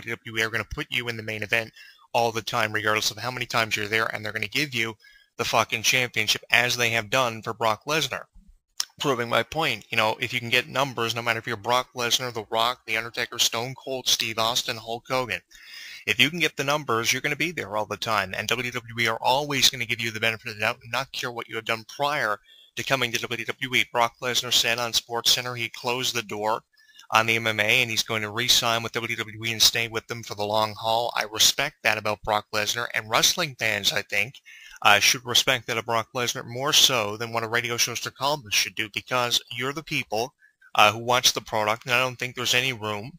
WWE are going to put you in the main event all the time, regardless of how many times you're there, and they're going to give you the fucking championship, as they have done for Brock Lesnar. Proving my point, if you can get numbers, no matter if you're Brock Lesnar, The Rock, The Undertaker, Stone Cold, Steve Austin, Hulk Hogan, if you can get the numbers, you're going to be there all the time. And WWE are always going to give you the benefit of the doubt and not care what you have done prior to coming to WWE. Brock Lesnar said on SportsCenter he closed the door on the MMA and he's going to re-sign with WWE and stay with them for the long haul. I respect that about Brock Lesnar, and wrestling fans, I think, should respect that of Brock Lesnar more so than what a radio host or columnist should do, because you're the people who watch the product, and I don't think there's any room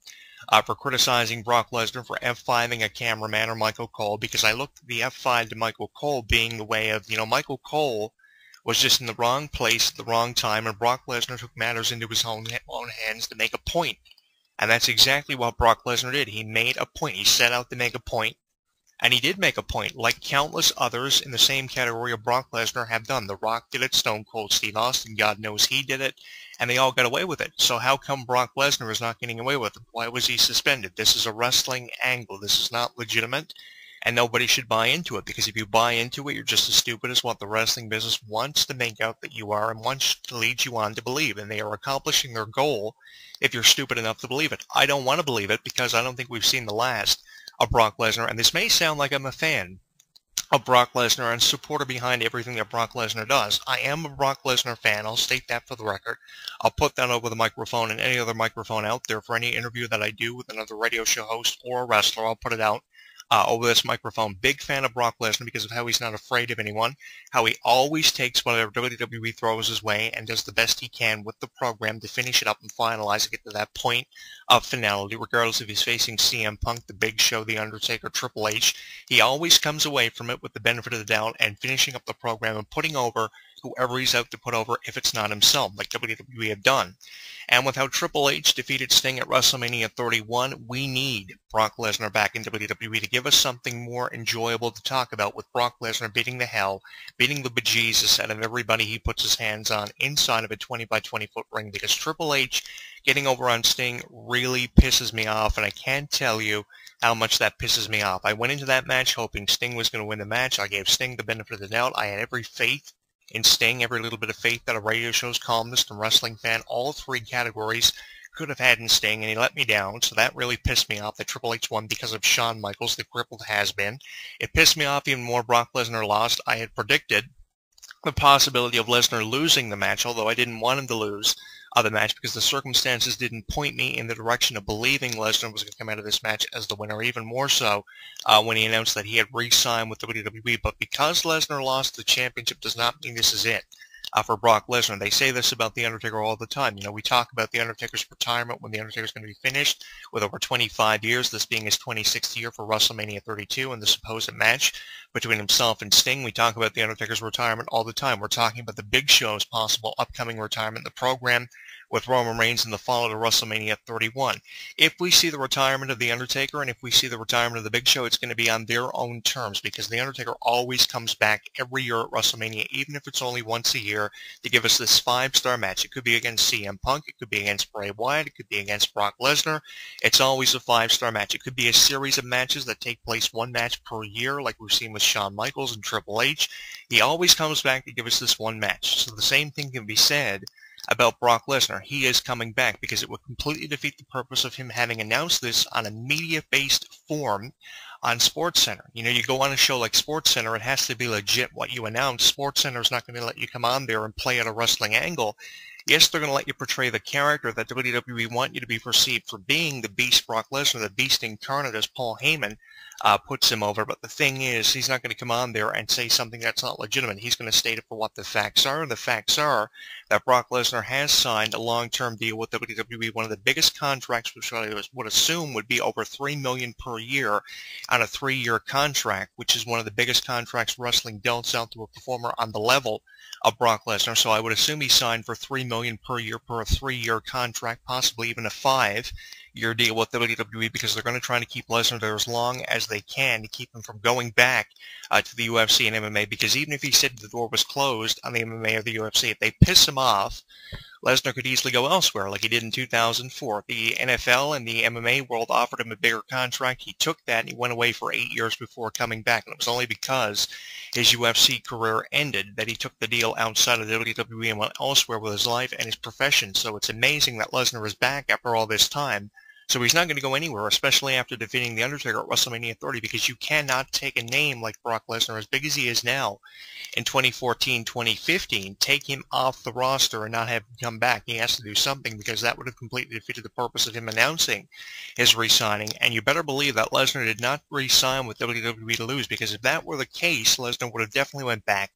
for criticizing Brock Lesnar for F5ing a cameraman or Michael Cole, because I looked at the F5 to Michael Cole being the way of, Michael Cole was just in the wrong place at the wrong time, and Brock Lesnar took matters into his own hands to make a point. And that's exactly what Brock Lesnar did. He made a point. He set out to make a point, and he did make a point, like countless others in the same category of Brock Lesnar have done. The Rock did it, Stone Cold Steve Austin, God knows he did it, and they all got away with it. So how come Brock Lesnar is not getting away with it? Why was he suspended? This is a wrestling angle. This is not legitimate, and nobody should buy into it, because if you buy into it, you're just as stupid as what the wrestling business wants to make out that you are and wants to lead you on to believe, and they are accomplishing their goal if you're stupid enough to believe it. I don't want to believe it, because I don't think we've seen the last of Brock Lesnar, and this may sound like I'm a fan of Brock Lesnar and supporter behind everything that Brock Lesnar does. I am a Brock Lesnar fan. I'll state that for the record. I'll put that over the microphone and any other microphone out there for any interview that I do with another radio show host or a wrestler. I'll put it out over this microphone. Big fan of Brock Lesnar because of how he's not afraid of anyone, how he always takes whatever WWE throws his way and does the best he can with the program to finish it up and finalize it, get to that point of finality, regardless if he's facing CM Punk, The Big Show, The Undertaker, Triple H. He always comes away from it with the benefit of the doubt and finishing up the program and putting over whoever he's out to put over if it's not himself, like WWE have done. And with how Triple H defeated Sting at WrestleMania 31, we need Brock Lesnar back in WWE to give us something more enjoyable to talk about, with Brock Lesnar beating the bejesus out of everybody he puts his hands on inside of a 20 by 20 foot ring, because Triple H getting over on Sting really pisses me off, and I can't tell you how much that pisses me off. I went into that match hoping Sting was going to win the match. I gave Sting the benefit of the doubt. I had every faith in Sting, every little bit of faith that a radio show's columnist and wrestling fan, all three categories, could have had in Sting, and he let me down. So that really pissed me off that Triple H won because of Shawn Michaels, the crippled has-been. It pissed me off even more Brock Lesnar lost. I had predicted the possibility of Lesnar losing the match, although I didn't want him to lose the match because the circumstances didn't point me in the direction of believing Lesnar was going to come out of this match as the winner, even more so when he announced that he had re-signed with WWE. But because Lesnar lost the championship does not mean this is it for Brock Lesnar. They say this about The Undertaker all the time. We talk about The Undertaker's retirement, when The Undertaker's going to be finished with over 25 years, this being his 26th year for WrestleMania 32 and the supposed match between himself and Sting. We talk about The Undertaker's retirement all the time. We're talking about the Big Show's possible upcoming retirement, the program with Roman Reigns in the fall to WrestleMania 31. If we see the retirement of The Undertaker and if we see the retirement of the Big Show, it's going to be on their own terms, because The Undertaker always comes back every year at WrestleMania, even if it's only once a year, to give us this 5-star match. It could be against CM Punk, it could be against Bray Wyatt, it could be against Brock Lesnar. It's always a 5-star match. It could be a series of matches that take place one match per year, like we've seen with Shawn Michaels and Triple H. He always comes back to give us this one match. So the same thing can be said about Brock Lesnar. He is coming back because it would completely defeat the purpose of him having announced this on a media-based form on SportsCenter. You go on a show like SportsCenter, it has to be legit what you announce. SportsCenter is not going to let you come on there and play at a wrestling angle. Yes, they're going to let you portray the character that WWE want you to be perceived for being, the Beast Brock Lesnar, the Beast incarnate, as Paul Heyman puts him over. But the thing is, he's not going to come on there and say something that's not legitimate. He's going to state it for what the facts are. And the facts are that Brock Lesnar has signed a long-term deal with WWE, one of the biggest contracts, which I would assume would be over $3 million per year on a 3-year contract, which is one of the biggest contracts wrestling dealt out to a performer on the level of Brock Lesnar. So I would assume he signed for $3 million per year per a 3-year contract, possibly even a 5-year deal with WWE, because they're going to try to keep Lesnar there as long as they can to keep him from going back to the UFC and MMA, because even if he said the door was closed on the MMA or the UFC, if they piss him off Lesnar could easily go elsewhere like he did in 2004. The NFL and the MMA world offered him a bigger contract. He took that and he went away for 8 years before coming back. And it was only because his UFC career ended that he took the deal outside of the WWE and went elsewhere with his life and his profession. So it's amazing that Lesnar is back after all this time. So he's not going to go anywhere, especially after defeating The Undertaker at WrestleMania 30, because you cannot take a name like Brock Lesnar, as big as he is now, in 2014, 2015, take him off the roster and not have him come back. He has to do something, because that would have completely defeated the purpose of him announcing his re-signing. And you better believe that Lesnar did not re-sign with WWE to lose, because if that were the case, Lesnar would have definitely went back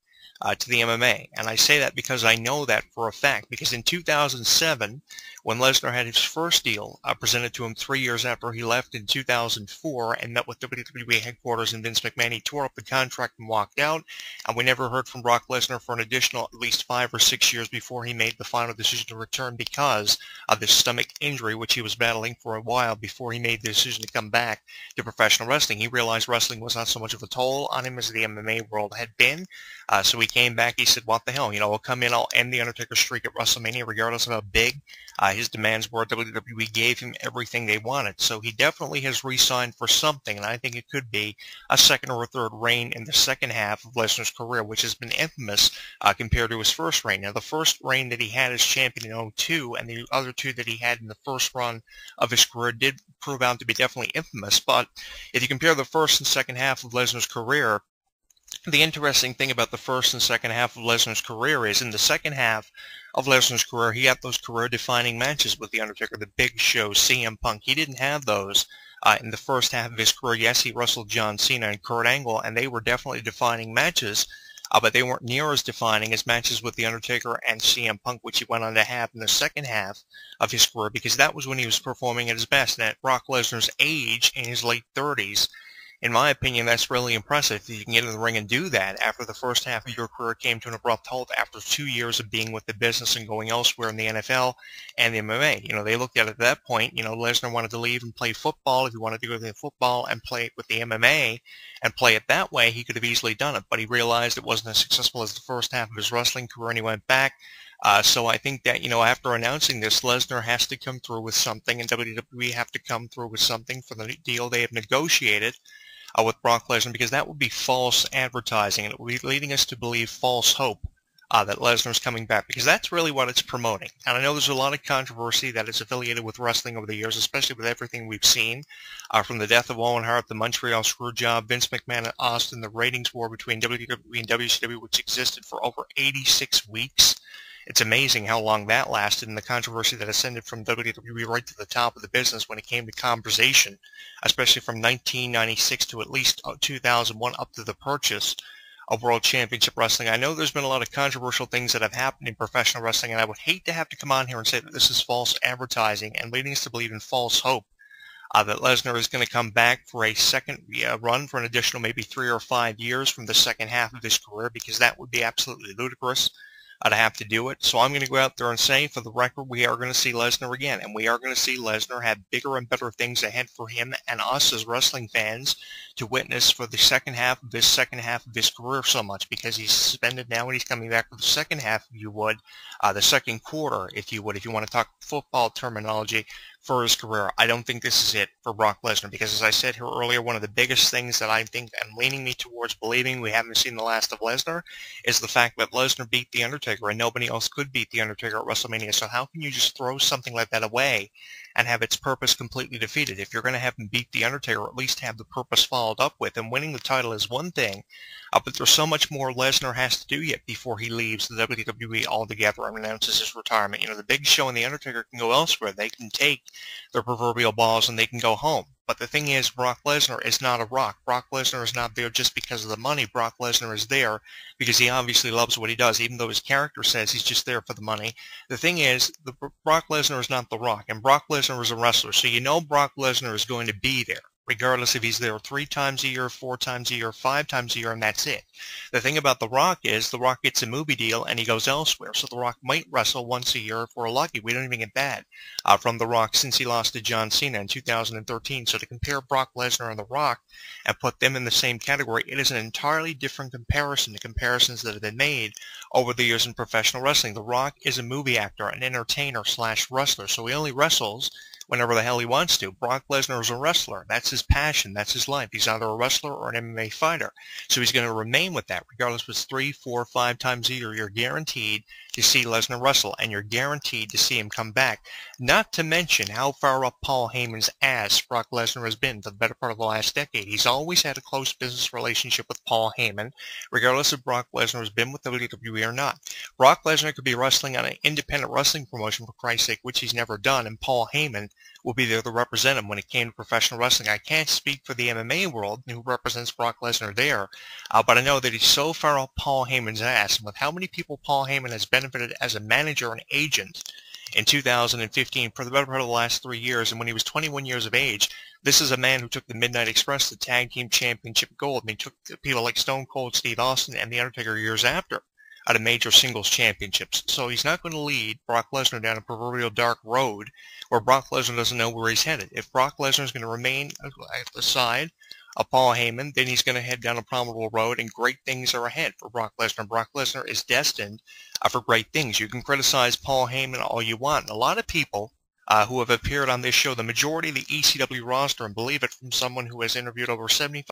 to the MMA. And I say that because I know that for a fact, because in 2007, when Lesnar had his first deal presented to him 3 years after he left in 2004 and met with WWE headquarters and Vince McMahon, he tore up the contract and walked out, and we never heard from Brock Lesnar for an additional at least 5 or 6 years before he made the final decision to return because of this stomach injury, which he was battling for a while before he made the decision to come back to professional wrestling. He realized wrestling was not so much of a toll on him as the MMA world had been, so he came back. He said, what the hell, I'll come in, I'll end the Undertaker streak at WrestleMania regardless of how big his demands were. WWE gave him everything they wanted. So he definitely has re-signed for something, and I think it could be a second or a third reign in the second half of Lesnar's career, which has been infamous compared to his first reign. Now, the first reign that he had as champion in 2002 and the other two that he had in the first run of his career did prove out to be definitely infamous. But if you compare the first and second half of Lesnar's career, the interesting thing about the first and second half of Lesnar's career is in the second half of Lesnar's career, he had those career-defining matches with The Undertaker, The Big Show, CM Punk. He didn't have those in the first half of his career. Yes, he wrestled John Cena and Kurt Angle, and they were definitely defining matches, but they weren't near as defining as matches with The Undertaker and CM Punk, which he went on to have in the second half of his career, because that was when he was performing at his best. And at Brock Lesnar's age, in his late 30s, in my opinion, that's really impressive. If you can get in the ring and do that after the first half of your career came to an abrupt halt after 2 years of being with the business and going elsewhere in the NFL and the MMA. They looked at that point, Lesnar wanted to leave and play football. If he wanted to go to the football and play with the MMA and play it that way, he could have easily done it. But he realized it wasn't as successful as the first half of his wrestling career, and he went back. So I think that, after announcing this, Lesnar has to come through with something, and WWE have to come through with something for the deal they have negotiated with Brock Lesnar, because that would be false advertising, and it would be leading us to believe false hope that Lesnar's coming back, because that's really what it's promoting. And I know there's a lot of controversy that is affiliated with wrestling over the years, especially with everything we've seen, from the death of Owen Hart, the Montreal Screwjob, Vince McMahon and Austin, the ratings war between WWE and WCW, which existed for over 86 weeks. It's amazing how long that lasted, and the controversy that ascended from WWE right to the top of the business when it came to conversation, especially from 1996 to at least 2001 up to the purchase of World Championship Wrestling. I know there's been a lot of controversial things that have happened in professional wrestling, and I would hate to have to come on here and say that this is false advertising and leading us to believe in false hope that Lesnar is going to come back for a second run for an additional maybe 3 or 5 years from the second half of his career, because that would be absolutely ludicrous to have to do it. So I'm going to go out there and say, for the record, we are going to see Lesnar again, and we are going to see Lesnar have bigger and better things ahead for him and us as wrestling fans to witness for the second half of his career so much, because he's suspended now and he's coming back for the second half, if you would, the second quarter, if you would, if you want to talk football terminology, for his career. I don't think this is it for Brock Lesnar, because as I said here earlier, one of the biggest things that I think and leaning me towards believing we haven't seen the last of Lesnar is the fact that Lesnar beat The Undertaker and nobody else could beat The Undertaker at WrestleMania. So how can you just throw something like that away and have its purpose completely defeated? If you're going to have him beat The Undertaker, at least have the purpose followed up with. And winning the title is one thing, but there's so much more Lesnar has to do yet before he leaves the WWE altogether and announces his retirement. The Big Show and The Undertaker can go elsewhere. They can take their proverbial balls and they can go home. But the thing is, Brock Lesnar is not a Rock. Brock Lesnar is not there just because of the money. Brock Lesnar is there because he obviously loves what he does, even though his character says he's just there for the money. The thing is, Brock Lesnar is not The Rock, and Brock Lesnar is a wrestler, so Brock Lesnar is going to be there. regardless if he's there 3 times a year, 4 times a year, 5 times a year, and that's it. The thing about The Rock is The Rock gets a movie deal and he goes elsewhere. So The Rock might wrestle once a year if we're lucky. We don't even get that from The Rock since he lost to John Cena in 2013. So to compare Brock Lesnar and The Rock and put them in the same category, it is an entirely different comparison to comparisons that have been made over the years in professional wrestling. The Rock is a movie actor, an entertainer / wrestler. So he only wrestles whenever the hell he wants to. Brock Lesnar is a wrestler. That's his passion. That's his life. He's either a wrestler or an MMA fighter. So he's going to remain with that. Regardless if it's 3, 4, 5 times a year, you're guaranteed to see Lesnar wrestle, and you're guaranteed to see him come back. Not to mention how far up Paul Heyman's ass Brock Lesnar has been for the better part of the last decade. He's always had a close business relationship with Paul Heyman, regardless if Brock Lesnar has been with WWE or not. Brock Lesnar could be wrestling on an independent wrestling promotion, for Christ's sake, which he's never done, and Paul Heyman will be there to represent him when it came to professional wrestling. I can't speak for the MMA world, who represents Brock Lesnar there, but I know that he's so far up Paul Heyman's ass, and with how many people Paul Heyman has benefited as a manager and agent in 2015 for the better part of the last 3 years, and when he was 21 years of age, this is a man who took the Midnight Express to Tag Team Championship Gold, and he took people like Stone Cold Steve Austin and The Undertaker years after out of major singles championships. So he's not going to lead Brock Lesnar down a proverbial dark road where Brock Lesnar doesn't know where he's headed. If Brock Lesnar is going to remain at the side of Paul Heyman, then he's going to head down a profitable road, and great things are ahead for Brock Lesnar. Brock Lesnar is destined for great things. You can criticize Paul Heyman all you want. And a lot of people who have appeared on this show, the majority of the ECW roster, and believe it from someone who has interviewed over 75